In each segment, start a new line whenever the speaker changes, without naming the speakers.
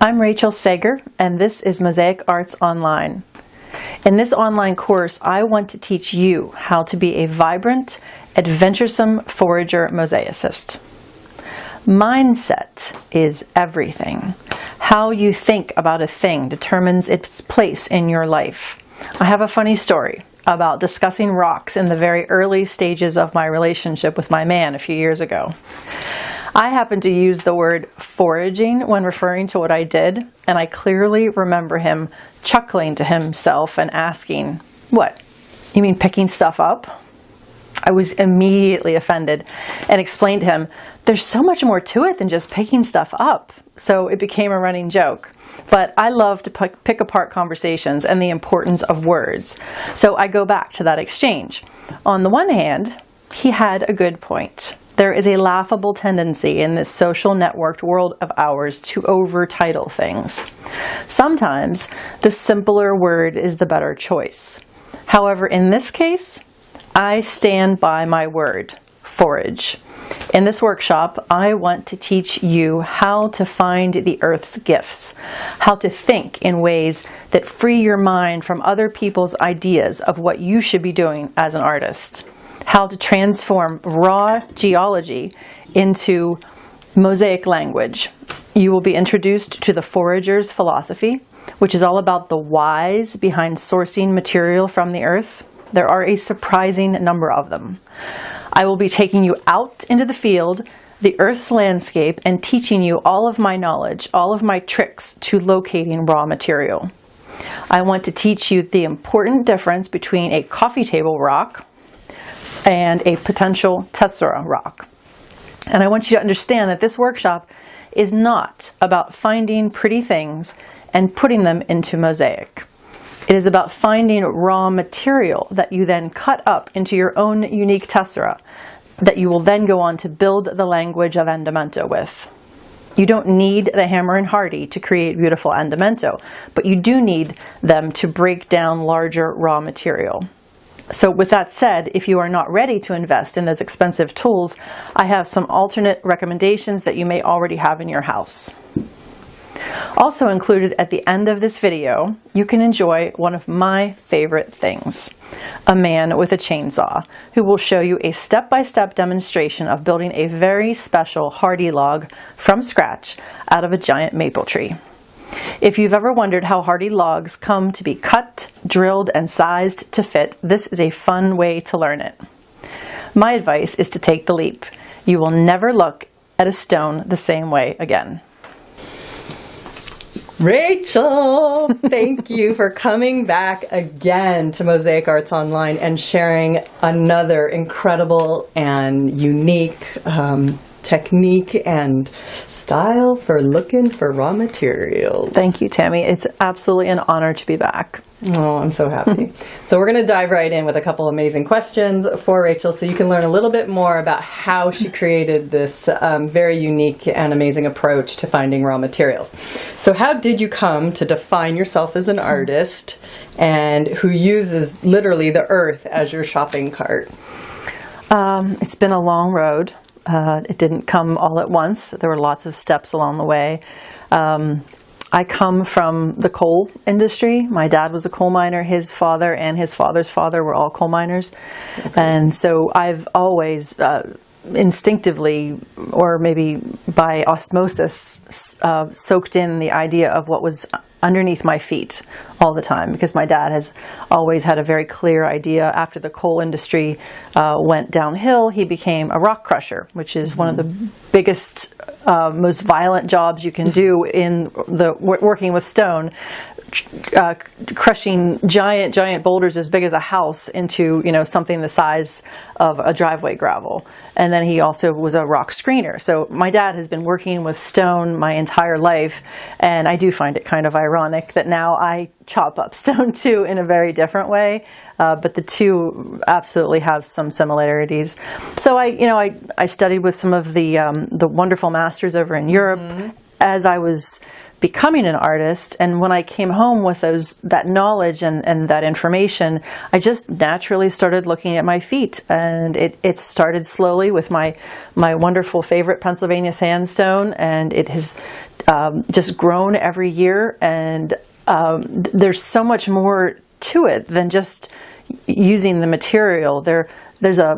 I'm Rachel Sager, and this is Mosaic Arts Online. In this online course, I want to teach you how to be a vibrant, adventuresome forager mosaicist. Mindset is everything. How you think about a thing determines its place in your life. I have a funny story about discussing rocks in the very early stages of my relationship with my man a few years ago. I happened to use the word foraging when referring to what I did, and I clearly remember him chuckling to himself and asking, "What, you mean picking stuff up?" I was immediately offended and explained to him, there's so much more to it than just picking stuff up. So it became a running joke. But I love to pick apart conversations and the importance of words. So I go back to that exchange. On the one hand, he had a good point. There is a laughable tendency in this social networked world of ours to over-title things. Sometimes the simpler word is the better choice. However, in this case, I stand by my word, forage. In this workshop, I want to teach you how to find the earth's gifts, how to think in ways that free your mind from other people's ideas of what you should be doing as an artist, how to transform raw geology into mosaic language. You will be introduced to the forager's philosophy, which is all about the whys behind sourcing material from the earth. There are a surprising number of them. I will be taking you out into the field, the Earth's landscape, and teaching you all of my knowledge, all of my tricks to locating raw material. I want to teach you the important difference between a coffee table rock and a potential tessera rock. And I want you to understand that this workshop is not about finding pretty things and putting them into mosaic. It is about finding raw material that you then cut up into your own unique tessera that you will then go on to build the language of andamento with. You don't need the hammer and hardy to create beautiful andamento, but you do need them to break down larger raw material. So with that said, if you are not ready to invest in those expensive tools, I have some alternate recommendations that you may already have in your house. Also included at the end of this video, you can enjoy one of my favorite things, a man with a chainsaw, who will show you a step-by-step demonstration of building a very special hardy log from scratch out of a giant maple tree. If you've ever wondered how hardy logs come to be cut, drilled, and sized to fit, this is a fun way to learn it. My advice is to take the leap. You will never look at a stone the same way again.
Rachel, thank you for coming back again to Mosaic Arts Online and sharing another incredible and unique technique and style for looking for raw materials.
Thank you, Tammy. It's absolutely an honor to be back.
Oh, I'm so happy. So we're going to dive right in with a couple amazing questions for Rachel so you can learn a little bit more about how she created this very unique and amazing approach to finding raw materials. So how did you come to define yourself as an artist and who uses literally the earth as your shopping cart?
It's been a long road. It didn't come all at once. There were lots of steps along the way. I come from the coal industry. My dad was a coal miner. His father and his father's father were all coal miners. Okay. And so I've always instinctively, or maybe by osmosis, soaked in the idea of what was underneath my feet all the time, because my dad has always had a very clear idea. After the coal industry went downhill, he became a rock crusher, which is one of the biggest, most violent jobs you can do in the working with stone. Crushing giant boulders as big as a house into, something the size of a driveway gravel. And then he also was a rock screener. So my dad has been working with stone my entire life, and I do find it kind of ironic that now I chop up stone too in a very different way. But the two absolutely have some similarities. So I studied with some of the wonderful masters over in Europe as I was becoming an artist, and when I came home with that knowledge and that information, I just naturally started looking at my feet, and it started slowly with my wonderful favorite Pennsylvania sandstone, and it has just grown every year, and there's so much more to it than just using the material. There's a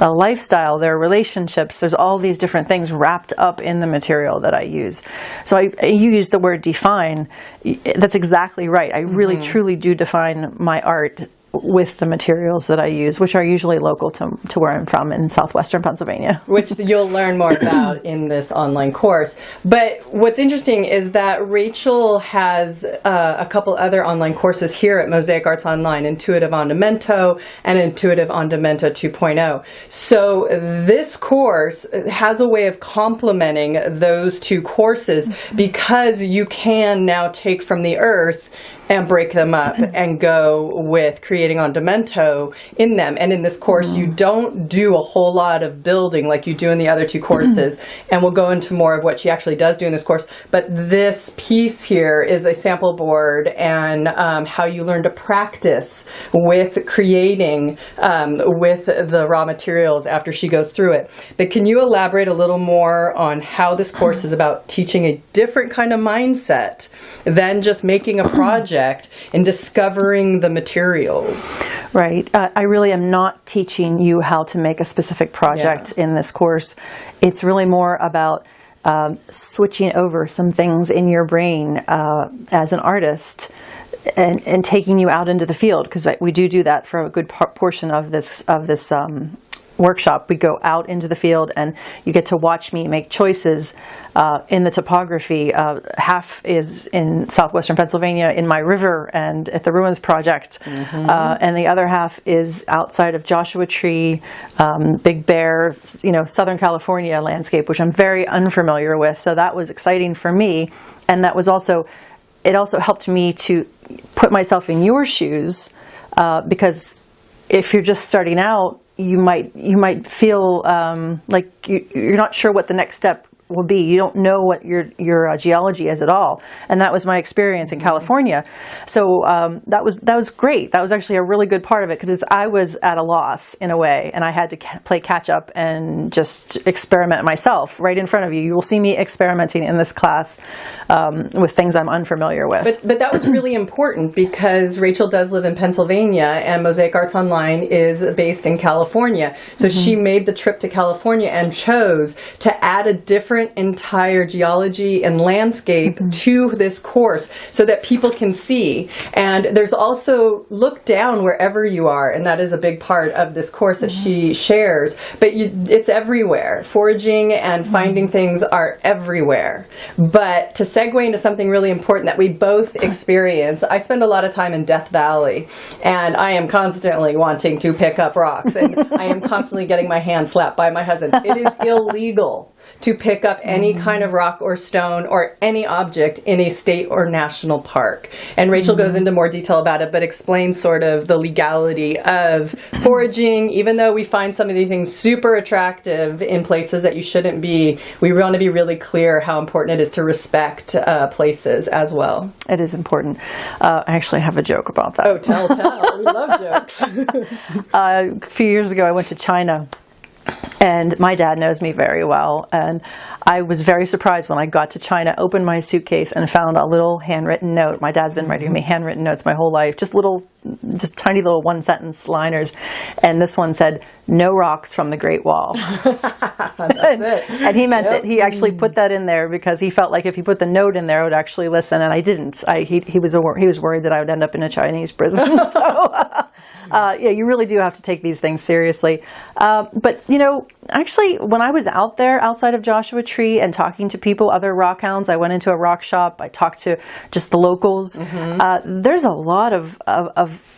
lifestyle, there are relationships, there's all these different things wrapped up in the material that I use. So you use the word define. That's exactly right. I really truly do define my art with the materials that I use, which are usually local to where I'm from in southwestern Pennsylvania.
Which you'll learn more about in this online course. But what's interesting is that Rachel has a couple other online courses here at Mosaic Arts Online, Intuitive Ondamento and Intuitive Ondamento 2.0. So this course has a way of complementing those two courses, because you can now take from the earth and break them up and go with creating Ondamento in them. And in this course, you don't do a whole lot of building like you do in the other two courses. And we'll go into more of what she actually does do in this course. But this piece here is a sample board and how you learn to practice with creating with the raw materials after she goes through it. But can you elaborate a little more on how this course is about teaching a different kind of mindset than just making a project and discovering the materials?
Right. I really am not teaching you how to make a specific project in this course. It's really more about switching over some things in your brain as an artist and taking you out into the field, because we do that for a good portion of this workshop. We go out into the field and you get to watch me make choices in the topography. Half is in southwestern Pennsylvania in my river and at the Ruins Project, and the other half is outside of Joshua Tree, Big Bear, Southern California landscape, which I'm very unfamiliar with. So that was exciting for me, and it also helped me to put myself in your shoes, because if you're just starting out, you might feel like you're not sure what the next step will be. You don't know what your geology is at all, and that was my experience in California. So that was great. That was actually a really good part of it, because I was at a loss in a way, and I had to play catch up and just experiment myself right in front of you. You will see me experimenting in this class with things I'm unfamiliar with.
But that was really important, because Rachel does live in Pennsylvania and Mosaic Arts Online is based in California. So she made the trip to California and chose to add a different entire geology and landscape to this course so that people can see. And there's also look down wherever you are, and that is a big part of this course that she shares. But it's everywhere. Foraging and finding things are everywhere. But to segue into something really important that we both experience, I spend a lot of time in Death Valley, and I am constantly wanting to pick up rocks, and I am constantly getting my hand slapped by my husband. It is illegal to pick up any kind of rock or stone or any object in a state or national park. And Rachel goes into more detail about it, but explains sort of the legality of foraging. Even though we find some of these things super attractive in places that you shouldn't be, we want to be really clear how important it is to respect places as well.
It is important. I actually have a joke about that.
Oh, tell. We love jokes.
A few years ago, I went to China. And my dad knows me very well, and I was very surprised when I got to China, opened my suitcase, and found a little handwritten note. My dad's been writing me handwritten notes my whole life, just tiny little one-sentence liners. And this one said, "No rocks from the Great Wall." And he meant it. He actually put that in there because he felt like if he put the note in there, I would actually listen, and I didn't. He was worried that I would end up in a Chinese prison. So, you really do have to take these things seriously. But, actually, when I was out there outside of Joshua Tree and talking to people, other rock hounds, I went into a rock shop, I talked to just the locals. There's a lot of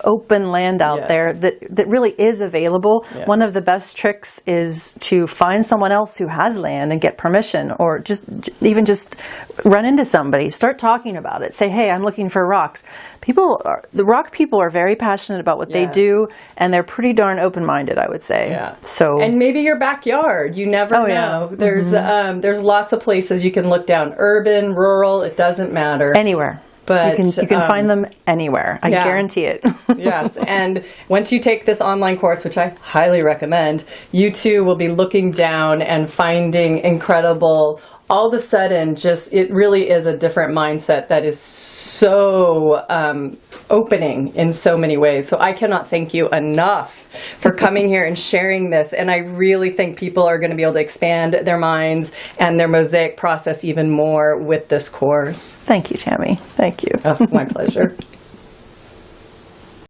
open land out there that really is available. Yeah. One of the best tricks is to find someone else who has land and get permission, or just run into somebody, start talking about it. Say, hey, I'm looking for rocks. The rock people are very passionate about what they do, and they're pretty darn open-minded, I would say. Yeah. So,
and maybe your backyard. You never know. Yeah. There's lots of places you can look down. Urban, rural, it doesn't matter.
Anywhere. But you can find them anywhere. I guarantee it.
Yes. And once you take this online course, which I highly recommend, you too will be looking down and finding incredible all of a sudden, just it really is a different mindset that is so opening in so many ways. So I cannot thank you enough for coming here and sharing this. And I really think people are going to be able to expand their minds and their Mosaic process even more with this course.
Thank you, Tammy. Thank you.
Oh, my pleasure.